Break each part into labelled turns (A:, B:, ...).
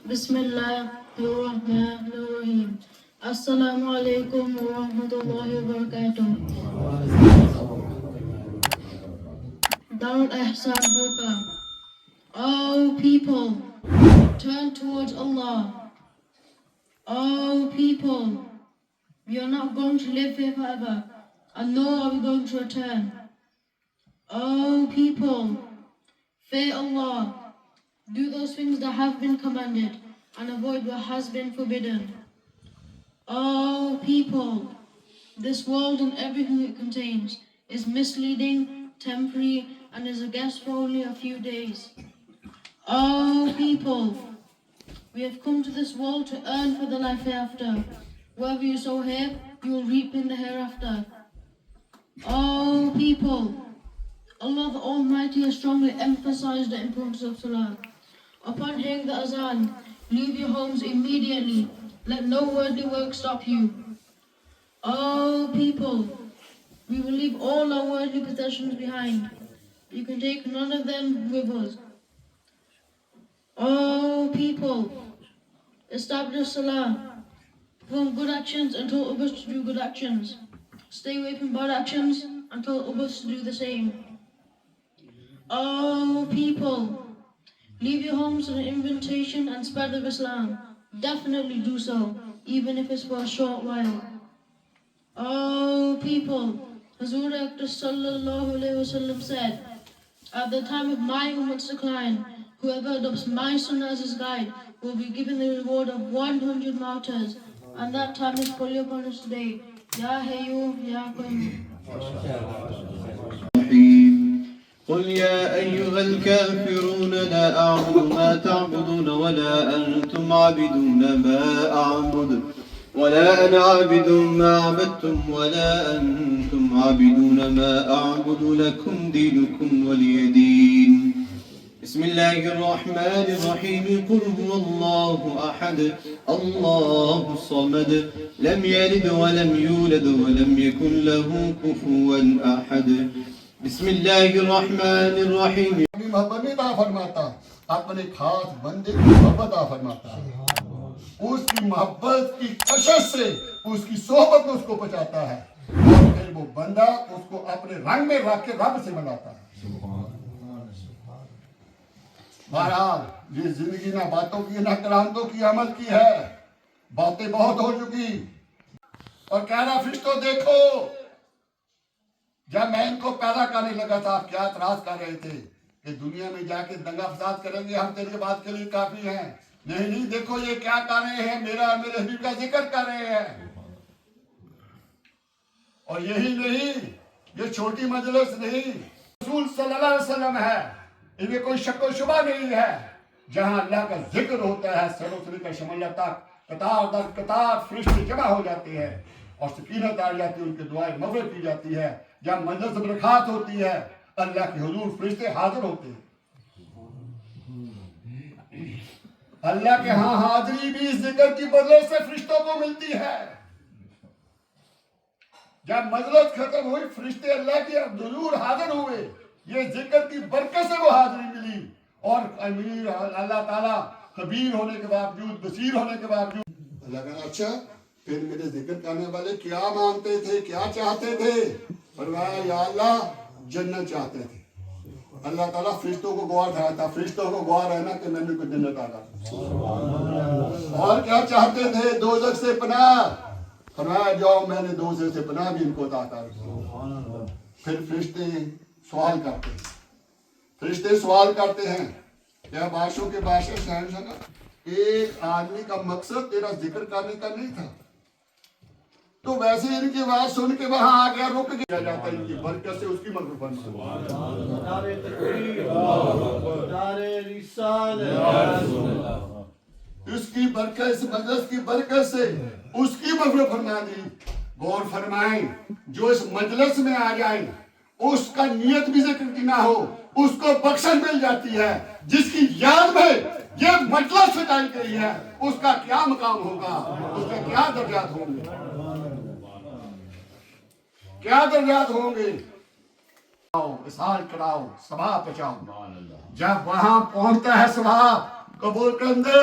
A: Bismillahirrahmanirrahim. Assalamu alaikum wa rahmatullahi wa barakatuh. Darul Ihsan Hoka. O people, turn towards Allah. O people, we are not going to live here forever, and nor are we going to return. O people, fear Allah. Do those things that have been commanded, and avoid what has been forbidden. O people, this world and everything it contains is misleading, temporary, and is a guest for only a few days. O people, we have come to this world to earn for the life hereafter. Whatever you sow here, you will reap in the hereafter. O people, Allah the Almighty has strongly emphasized the importance of Salah. Upon hearing the azan, leave your homes immediately. Let no worldly work stop you. O people, we will leave all our worldly possessions behind. You can take none of them with us. O people, establish Salah. Perform good actions and tell others to do good actions. Stay away from bad actions and tell others to do the same. O people, leave your homes for the invitation and spread of Islam. Definitely do so, even if it's for a short while. O people, Hazur Aqdas sallallahu alayhi wa sallam said, at the time of my ummat's decline, whoever adopts my sunnah as his guide will be given the reward of 100 martyrs, and that time is fully upon us today. Ya Hayyu, Ya Qayyum.
B: قل يا أيها الكافرون لا أعبد ما تعبدون ولا أنتم عابدون ما أعبد ولا أنا عابد ما عبدتم ولا أنتم عابدون ما أعبد لكم دينكم ولي دين. بسم الله الرحمن الرحيم. قل هو الله أحد الله الصمد لم يلد ولم يولد ولم يكن له كفوا أحد. بسم اللہ الرحمن الرحیم.
C: محبت نہیں عطا فرماتا، اپنے خاص بندے کی محبت عطا فرماتا ہے. اس کی محبت کی کشش سے اس کی صحبت میں اس کو بچاتا ہے، اور پھر وہ بندہ اس کو اپنے رنگ میں رکھ کے رب سے ملاتا ہے. بہرحال یہ زندگی نہ باتوں کی نہ کرامتوں کی عمل کی ہے. باتیں بہت ہو چکی اور کہہ رہا فرشتوں دیکھو، جب میں ان کو پیدا کرنے لگا تھا آپ کیا اعتراض کر رہے تھے کہ دنیا میں جا کے دنگا فساد کریں گے، ہم تیری بات کے لیے کافی ہیں. نہیں دیکھو یہ کیا کر رہے ہیں، میرا اور میرے حبیب کا ذکر کر رہے ہیں. اور یہی نہیں، یہ چھوٹی مجلس نہیں، رسول صلی اللہ علیہ وسلم ہے، ان میں کوئی شک و شبہ نہیں ہے. جہاں اللہ کا ذکر ہوتا ہے سروں سے لے کر شمالیہ تک قطار در قطار فرشتے جمع ہو جاتے ہیں اور سکینت آ جاتی ہے، ان کے دعائیں مغفرت کی جاتی ہے. جب مجلس برکات ہوتی ہے اللہ کے حضور فرشتے حاضر ہوتے ہیں. اللہ کے ہاں حاضری بھی اس ذکر کی بدلے سے فرشتوں کو ملتی ہے. جب مجلس ختم ہوئی فرشتے اللہ کے حضور حاضر ہوئے، یہ ذکر کی برکت سے وہ حاضری ملی. اور امیر اللہ تعالیٰ خبیر ہونے کے باوجود، بصیر ہونے کے باوجود اللہ کہا اچھا پھر میرے ذکر کرنے والے کیا مانتے تھے، کیا چاہتے تھے؟ فرمایا یا اللہ جنت چاہتے تھے. اللہ تعالیٰ فرشتوں کو گواہ ٹھہراتا، فرشتوں کو گواہ رہنا کہ میں نے کو جنت آتا. اور کیا چاہتے تھے؟ دوزخ سے پناہ. فرمایا جاؤ میں نے دوزخ سے پناہ بھی ان کو عطا کر. پھر فرشتے سوال کرتے ہیں، فرشتے سوال کرتے ہیں کیا بادشاہوں کے بادشاہ شہنشاہ ایک آدمی کا مقصد تیرا ذکر کرنے کا نہیں تھا، تو ویسے ان کی بات سن کے وہاں آ گیا، رک گیا جاتا ہے. ان کی برکت سے اس کی مغفرت اس کی برکت، اس مجلس کی برکت سے اس کی مغفرت فرما دی. غور فرمائیں جو اس مجلس میں آ جائیں اس کا نیت بھی ذکر کی نہ ہو اس کو بخشش مل جاتی ہے. جس کی یاد میں یہ مجلس سجائی گئی ہے اس کا کیا مقام ہوگا، اس کے کیا درجات ہوں گے، کیا درجات ہوں گے. اسحال کراؤ، ثواب بچاؤ. جب وہاں پہنچتا ہے ثواب قبول کے اندر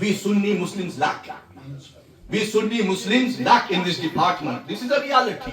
D: We Sunni Muslims lack. We Sunni Muslims lack in this department. This is a reality.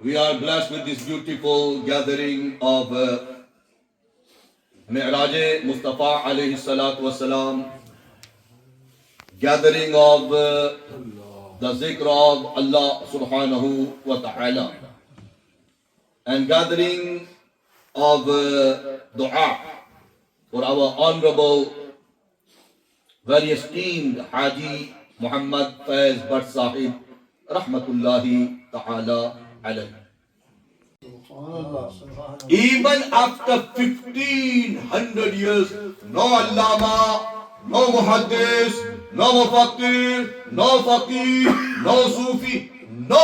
D: we are blessed with this beautiful gathering of Mi'raj Mustafa alayhi salatu wassalam, gathering of the zikr of Allah subhanahu wa ta'ala, and gathering of dua for our honorable, very esteemed Haji Muhammad Faiz Bhatt Sahib rahmatullahi ta'ala alayhi. Even after 1500 years, no Allama, no Muhaddis, no Mufakkir, no Faqih, no Sufi, no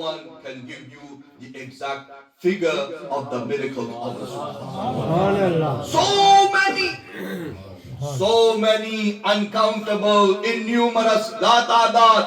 D: one can give you the exact figure of the miracle of Rasulullah. So many, uncountable, innumerous, la ta'dad.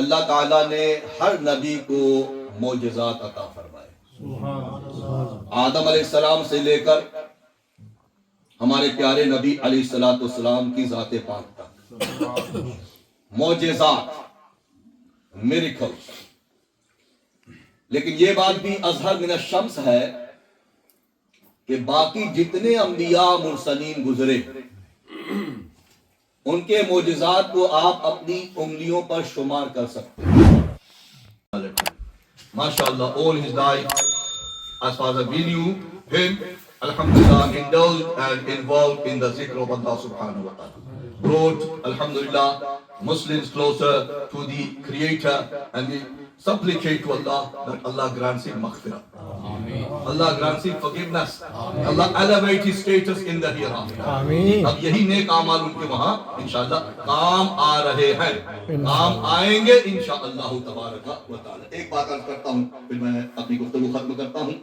D: اللہ تعالیٰ نے ہر نبی کو معجزات عطا فرمائے. آدم علیہ السلام سے لے کر ہمارے پیارے نبی علیہ السلام کی ذات پاک تک معجزات، میریکلز. لیکن یہ بات بھی اظہر من الشمس ہے کہ باقی جتنے انبیاء مرسلین گزرے ان کے معجزات کو آپ اپنی انگلیوں پر شمار کر سکتے ہیں. MashaAllah, all his life, as far as we knew him, Alhamdulillah, indulged and involved in the zikr of Allah subhanahu wa ta'ala. Brought, Alhamdulillah, Muslims closer to the Creator, and we supplicate to Allah that Allah grants him maghfirah. Allah grants him forgiveness. Allah elevate his status in the hereafter. اب یہی نیک اعمال ان کے وہاں انشاءاللہ کام آ رہے ہیں، کام آئیں گے انشاءاللہ تبارک و تعالی. ایک بات عرض کرتا ہوں پھر میں اپنی گفتگو ختم کرتا ہوں.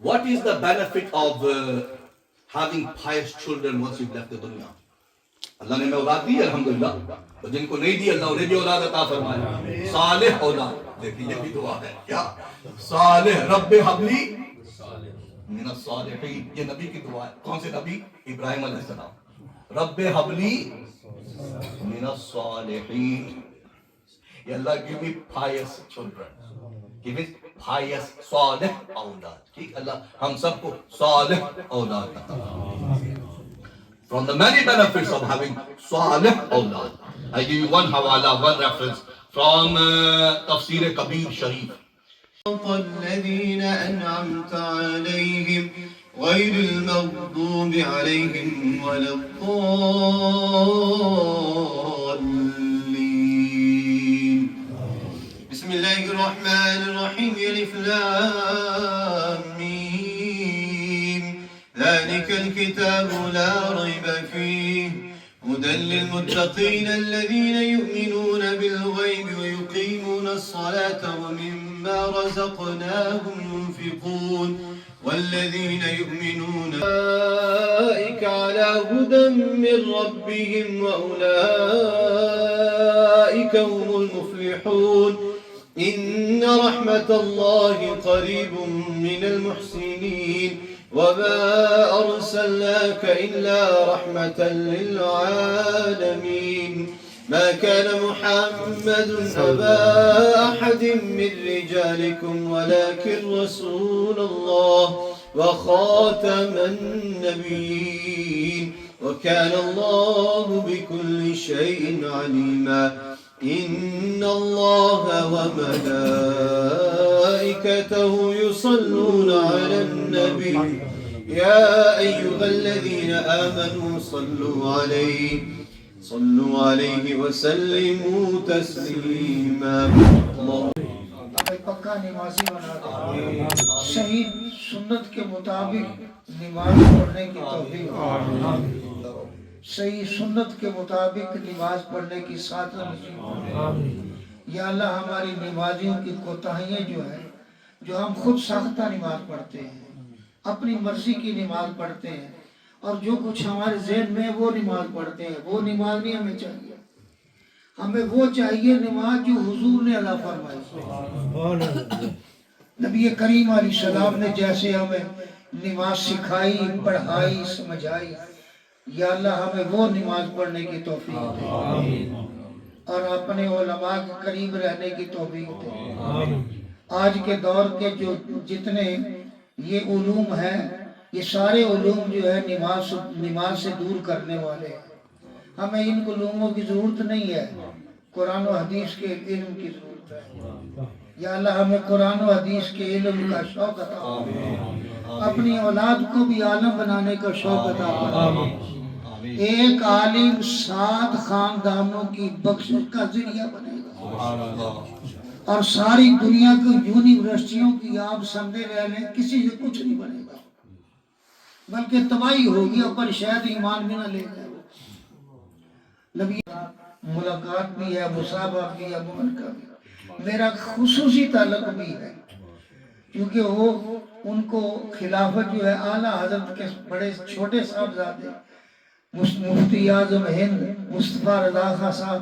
D: What is the benefit of having pious children once you've left the dunya? اللہ نے ہمیں اولاد دی الحمدللہ، اور جن کو نہیں دی اللہ انہیں بھی اولاد عطا فرمائے. صالح اولاد، دیکھیں یہ بھی دعا ہے کیا؟ صالح رب حبلی من الصالحین، یہ نبی کی دعا ہے. کون سے نبی؟ ابراہیم علیہ السلام. رب حبلی من الصالحین. یا اللہ give me pious children, give me pious صالح اولاد. ٹھیک، اللہ ہم سب کو صالح اولاد عطا فرمائے. From the many benefits of having Salih awlad, I give you one hawala, one reference from Tafsir Kabir Sharif.
B: الذين أنعمت عليهم غير المغضوب عليهم ولا الضالين. بسم الله الرحمن الرحيم. ألف لام ميم. ذلك الكتاب لا ريب فيه هدى للمتقين الذين يؤمنون بالغيب ويقيمون الصلاة ومما رزقناهم ينفقون والذين يؤمنون أولئك على هدى من ربهم وأولئك هم المفلحون. إن رحمة الله قريب من المحسنين وما أرسلناك إلا رحمة للعالمين. ما كان محمد أبا أحد من رجالكم ولكن رسول الله وخاتم النبيين وكان الله بكل شيء عليما. إن الله وملائكته يصلون على النبي يا أيها الذين آمنوا صلوا عليه وسلموا تسليما.
E: پکا نمازی بنا دے، صحیح سنت کے مطابق نماز پڑھنے کی توفیق، صحیح سنت کے مطابق نماز پڑھنے کی سعادت نصیب فرما. یا اللہ ہماری نمازیوں کی کوتاہیاں جو ہیں، جو ہم خود ساختہ نماز پڑھتے ہیں، اپنی مرضی کی نماز پڑھتے ہیں، اور جو کچھ ہمارے ذہن میں وہ نماز پڑھتے ہیں، وہ نماز نہیں ہمیں چاہیے. ہمیں وہ چاہیے نماز جو حضور نے عطا فرمائی. نبی کریم علیہ السلام نے جیسے ہمیں نماز سکھائی، پڑھائی، سمجھائی، یا اللہ ہمیں وہ نماز پڑھنے کی توفیق دے اور اپنے علماء کے قریب رہنے کی توفیق دے. آج کے دور کے جو جتنے یہ علوم ہیں، یہ سارے علوم جو ہے نماز سے دور کرنے والے ہیں. ہمیں ان علوموں کی ضرورت نہیں ہے، قرآن و حدیث کے علم کی ضرورت ہے. یا اللہ ہمیں قرآن و حدیث کے علم کا شوق عطا فرما، اپنی اولاد کو بھی عالم بنانے کا شوق عطا فرما. ایک عالم 7 خاندانوں کی بخشش کا ذریعہ بنے گا، اور ساری دنیا کی یونیورسٹیوں کی آپ سمجھے رہ لیں کسی سے کچھ نہیں بنے گا، بلکہ تباہی ہوگی، اور شاید ایمان بھی نہ لے گئے. نبی ملاقات بھی ہے، مصابہ بھی ہے، مبارکہ بھی. میرا خصوصی تعلق بھی ہے کیونکہ وہ ان کو خلافت جو ہے اعلیٰ حضرت کے بڑے چھوٹے صاحبزادے مفتی اعظم ہند مصطفیٰ رضا خان صاحب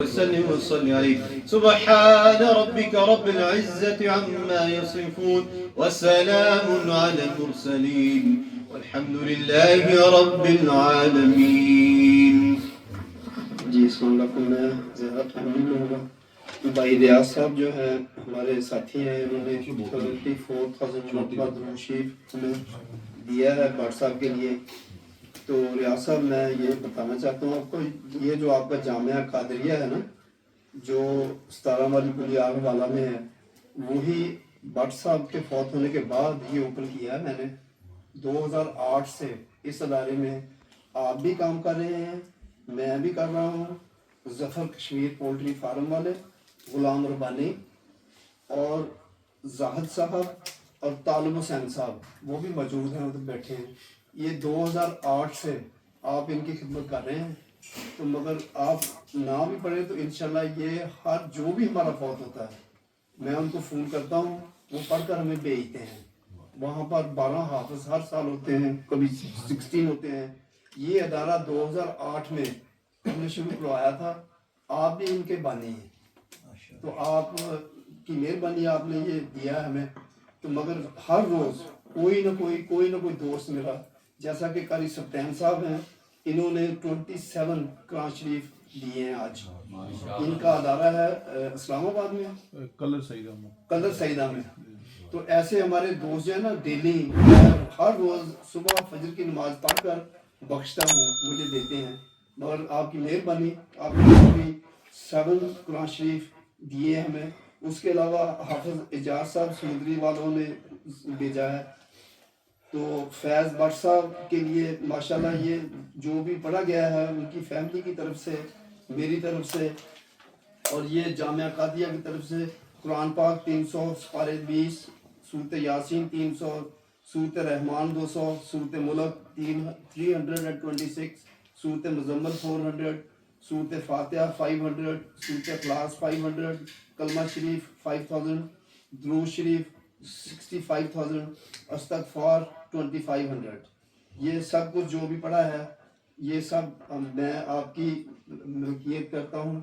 B: وسلم وصل عليه سبحان ربك رب العزة عما يصفون وسلام على المرسلين والحمد لله رب العالمين.
F: جی السلام علیکم. میں زیادہ ٹائم نہیں لوں گا. بھائی ریاض صاحب جو ہے ہمارے ساتھی ہیں، انہوں نے 24,000 مرتبہ درود شریف ہمیں دیا ہے بٹ صاحب کے لیے. تو ریاض صاحب میں یہ بتانا چاہتا ہوں آپ کو، یہ جو آپ کا جامعہ قادریہ ہے نا، جو 17 والی پلی آگ والا میں ہے، وہی بٹ صاحب کے فوت ہونے کے بعد یہ اوپن کیا ہے میں نے 2008 سے. اس ادارے میں آپ بھی کام کر رہے ہیں، میں بھی کر رہا ہوں. ظفر کشمیر پولٹری فارم والے، غلام ربانی اور زاہد صاحب اور طالب حسین صاحب وہ بھی موجود ہیں، ادھر بیٹھے ہیں. یہ 2008 سے آپ ان کی خدمت کر رہے ہیں. تو مگر آپ نہ بھی پڑھیں تو انشاءاللہ یہ ہر جو بھی ہمارا فوت ہوتا ہے میں ان کو فون کرتا ہوں، وہ پڑھ کر ہمیں بھیجتے ہیں. وہاں پر 12 حافظ ہر سال ہوتے ہیں، کبھی 16 ہوتے ہیں. یہ ادارہ 2008 میں ہم نے شروع کروایا تھا. آپ بھی ان کے بانی ہیں، تو آپ کی مہربانی، آپ نے یہ دیا ہے ہمیں. تو مگر ہر روز کوئی نہ کوئی دوست میرا، جیسا کہ قاری سبطین صاحب ہیں، انہوں نے 27 قرآن شریف دیے ہیں آج. ان کا ادارہ ہے اسلام آباد میں، کلر سعیدہ میں. تو ایسے ہمارے دوست جو ہے نا، ڈیلی ہر روز صبح فجر کی نماز پڑھ کر بخشتا ہوں، مجھے دیتے ہیں. مگر آپ کی مہربانی، آپ نے بھی 7 قرآن شریف دیے ہمیں. اس کے علاوہ حافظ اعجاز صاحب سمندری والوں نے بھیجا ہے. تو فیض بٹ صاحب کے لیے ماشاءاللہ یہ جو بھی پڑھا گیا ہے ان کی فیملی کی طرف سے، میری طرف سے، اور یہ جامعہ قادریہ کی طرف سے قرآن پاک 300 سپارہ 20، سورۃ یاسین 300، سورۃ رحمان 200، سورۃ ملک 326، سورۃ مزمل 400، سورۃ فاتحہ 500، سورۃ اخلاص 500، کلمہ شریف 5000، درود شریف 65,000، استغفار 2500. یہ سب کچھ جو بھی پڑھا ہے یہ سب میں آپ کی ملکیت کرتا ہوں.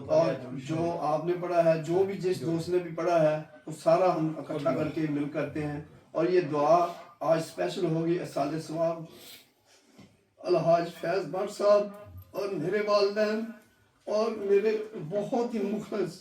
F: اور جو آپ نے پڑھا ہے، جو بھی جس دوست نے بھی پڑھا ہے، وہ سارا ہم اکٹھا کر کے مل کرتے ہیں. اور یہ دعا آج اسپیشل ہوگی اصالِ ثواب الحاج فیض بٹ صاحب اور میرے والدین اور میرے بہت ہی مخلص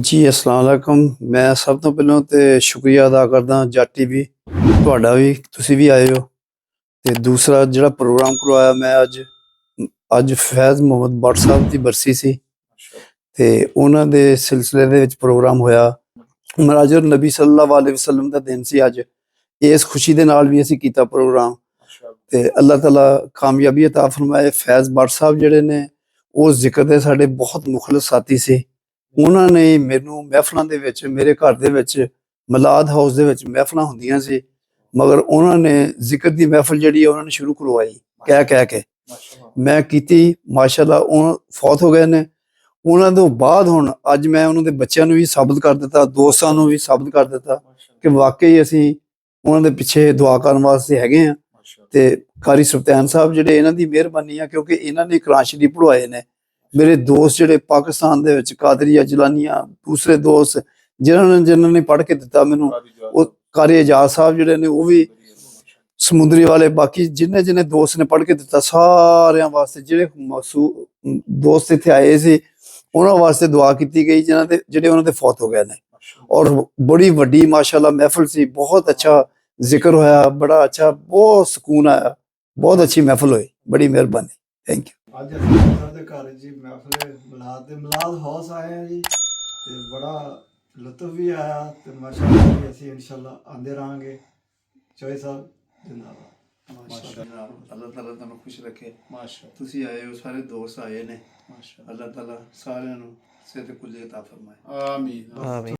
F: ਜੀ ਅਸਲਾਮ ਵਾਲੇਕਮ। ਮੈਂ ਸਭ ਤੋਂ ਪਹਿਲਾਂ ਤੇ ਸ਼ੁਕਰੀਆ ਅਦਾ ਕਰਦਾ ਜੱਟ ਟੀਵੀ ਤੁਹਾਡਾ ਵੀ, ਤੁਸੀਂ ਵੀ ਆਏ ਹੋ। ਤੇ ਦੂਸਰਾ ਜਿਹੜਾ ਪ੍ਰੋਗਰਾਮ ਕਰਵਾਇਆ ਮੈਂ ਅੱਜ ਫੈਜ਼ ਮੁਹੰਮਦ ਬੱਟ ਸਾਹਿਬ ਦੀ ਬਰਸੀ ਸੀ, ਤੇ ਉਹਨਾਂ ਦੇ ਸਿਲਸਿਲੇ ਦੇ ਵਿੱਚ ਪ੍ਰੋਗਰਾਮ ਹੋਇਆ। ਮਰਾਜਰ ਨਬੀ ਸੱਲੱਲਾਹੁ ਅਲੈਹਿ ਵਸੱਲਮ ਦਾ ਦਿਨ ਸੀ ਅੱਜ, ਇਸ ਖੁਸ਼ੀ ਦੇ ਨਾਲ ਵੀ ਅਸੀਂ ਕੀਤਾ ਪ੍ਰੋਗਰਾਮ। ਤੇ ਅੱਲਾਹ ਤਾਲਾ ਕਾਮਯਾਬੀ ਅਤਾ ਫਰਮਾਏ। ਫੈਜ਼ ਬੱਟ ਸਾਹਿਬ ਜਿਹੜੇ ਨੇ ਉਹ ਜ਼ਿਕਰ ਦੇ ਸਾਡੇ ਬਹੁਤ ਮੁਖਲਸ ਸਾਥੀ ਸੀ। ਉਹਨਾਂ ਨੇ ਮੈਨੂੰ ਮਹਿਫਲਾਂ ਦੇ ਵਿੱਚ, ਮੇਰੇ ਘਰ ਦੇ ਵਿੱਚ ਮਲਾਦ ਹਾਊਸ ਦੇ ਵਿੱਚ ਮਹਿਫਲਾਂ ਹੁੰਦੀਆਂ ਸੀ, ਮਗਰ ਉਹਨਾਂ ਨੇ ਜ਼ਿਕਰ ਦੀ ਮਹਿਫਲ ਜਿਹੜੀ ਹੈ ਉਹਨਾਂ ਨੇ ਸ਼ੁਰੂ ਕਰਵਾਈ ਕਹਿ ਕੇ। ਮੈਂ ਕੀਤੀ, ਮਾਸ਼ਾਅੱਲਾ। ਉਹ ਫੌਤ ਹੋ ਗਏ ਨੇ। ਉਹਨਾਂ ਤੋਂ ਬਾਅਦ ਹੁਣ ਅੱਜ ਮੈਂ ਉਹਨਾਂ ਦੇ ਬੱਚਿਆਂ ਨੂੰ ਵੀ ਸਾਬਤ ਕਰ ਦਿੱਤਾ, ਦੋਸਤਾਂ ਨੂੰ ਵੀ ਸਾਬਤ ਕਰ ਦਿੱਤਾ ਕਿ ਵਾਕਈ ਅਸੀਂ ਉਹਨਾਂ ਦੇ ਪਿੱਛੇ ਦੁਆ ਕਰਨ ਵਾਸਤੇ ਹੈਗੇ ਆ। ਤੇ ਕਾਰੀ ਸੁਲਤਾਨ ਸਾਹਿਬ ਜਿਹੜੇ, ਇਹਨਾਂ ਦੀ ਮਿਹਰਬਾਨੀ ਆ, ਕਿਉਂਕਿ ਇਹਨਾਂ ਨੇ ਕੁਰਾਨ ਸ਼ਰੀਫ ਪੜ੍ਹਾਏ ਨੇ। ਮੇਰੇ ਦੋਸਤ ਜਿਹੜੇ ਪਾਕਿਸਤਾਨ ਦੇ ਵਿੱਚ ਕਾਦਰੀਆ, ਜਲਾਨੀਆ, ਦੂਸਰੇ ਦੋਸਤ ਜਿਨ੍ਹਾਂ ਨੇ ਪੜ੍ਹ ਕੇ ਦਿੱਤਾ ਮੈਨੂੰ, ਉਹ ਕਾਰੀ ਏਜਾਜ਼ ਸਾਹਿਬ ਜਿਹੜੇ ਨੇ ਉਹ ਵੀ, ਸਮੁੰਦਰੀ ਵਾਲੇ, ਬਾਕੀ ਜਿੰਨੇ ਦੋਸਤ ਨੇ ਪੜ੍ਹ ਕੇ ਦਿੱਤਾ, ਸਾਰਿਆਂ ਵਾਸਤੇ ਜਿਹੜੇ ਦੋਸਤ ਇੱਥੇ ਆਏ ਸੀ ਉਹਨਾਂ ਵਾਸਤੇ ਦੁਆ ਕੀਤੀ ਗਈ, ਜਿਹੜੇ ਉਹਨਾਂ ਦੇ ਫੌਤ ਹੋ ਗਏ ਨੇ। ਔਰ ਬੜੀ ਵੱਡੀ ਮਾਸ਼ਾਅੱਲਾ ਮਹਿਫਲ ਸੀ, ਬਹੁਤ ਅੱਛਾ ਜ਼ਿਕਰ ਹੋਇਆ, ਬੜਾ ਅੱਛਾ, ਬਹੁਤ ਸਕੂਨ ਆਇਆ, ਬਹੁਤ ਅੱਛੀ ਮਹਿਫਲ ਹੋਈ। ਬੜੀ ਮਿਹਰਬਾਨੀ, ਥੈਂਕ ਯੂ।
G: ਅੱਜ ਅਸੀਂ ਸਰ ਦੇ ਘਰ ਜੀ ਮਹਿਫਲ ਮਿਲਾਦ ਹਾਊਸ ਆਏ ਹਾਂ ਜੀ, ਤੇ ਬੜਾ ਲੁਤਫ ਵੀ ਆਇਆ, ਤੇ ਮਾਸ਼ਾਅੱਲਾ ਜੀ ਅਸੀਂ ਇਨਸ਼ਾਅੱਲਾ ਆਉਂਦੇ ਰਹਾਂਗੇ। ਚੋਏ ਸਾਹਿਬ ਜਿੰਦਾਬਾਦ।
F: ਮਾਸ਼ਾਅੱਲਾ, ਅੱਲਾਹ ਤਾਲਾ ਤੁਹਾਨੂੰ ਖੁਸ਼ ਰੱਖੇ। ਤੁਸੀਂ ਆਏ ਹੋ, ਸਾਰੇ ਦੋਸਤ ਆਏ ਨੇ। ਅੱਲਾਹ ਤਾਲਾ ਸਾਰਿਆਂ ਨੂੰ ਸਿਹਤ ਕੁੱਲੀ ਅਤਾ ਫਰਮਾਏ।
G: ਆਮੀਨ।